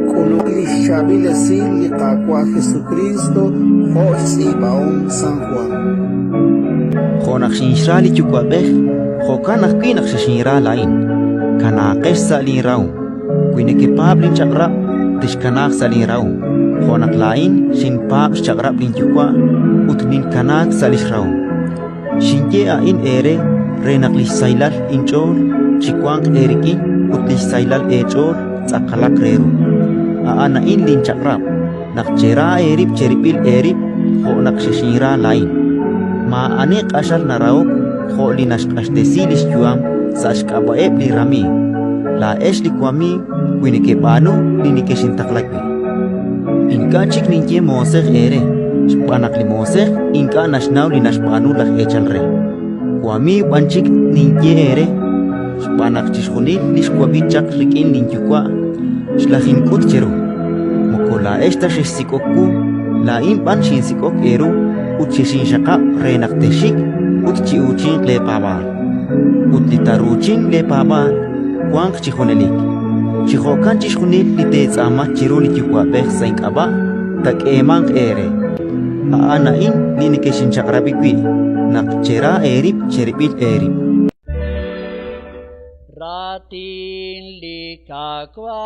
Kulukli Shabila Sili Kakwa Jesucristo Hosi Baum San Juan Khonak Shinshali Chukwabeh Khokanak Kinak Shinra Lain Kanakesh Salin Rau Wineke Pablin Chakra Tishkanak Salin Rau Khonak Lain Shin Pab Chakrab Lin Chukwa Utnin Kanak Salish Rau Shinje A in Ere Renakli Sailal Inchor Chikwang Eriki Utli Sailal Echor Sakalak Reru Aana in Lin Chakrab Nakchera Erip Cheripil Erip Khonak Shinra Lain Ma anik asal naraok Kho linas kasdesilis juam Sashkabaeb li rami La es li kwami Winike bano Linike sintaklakwi Inka chik ninje mosek ere Spanak li mosek Inka nasnaw linas bano lak echal re Kwami banchik ninje ere Spanak chishkunil Lis kwabi chak rikin ninjukwa Shlahin kut chero Moko la esta shishikoku La impan shinsikok eru Utchishin shaka renak teshik Utchi uchin le paba Utlitaruchin le paba Kwang chihonelik Chihokan chishunil lite tsama chiruli chikwa beh saink aba Tak emang ere Aana in linikeshin chakrabikwi Nak chera erip cheripit erip Ratin likakwa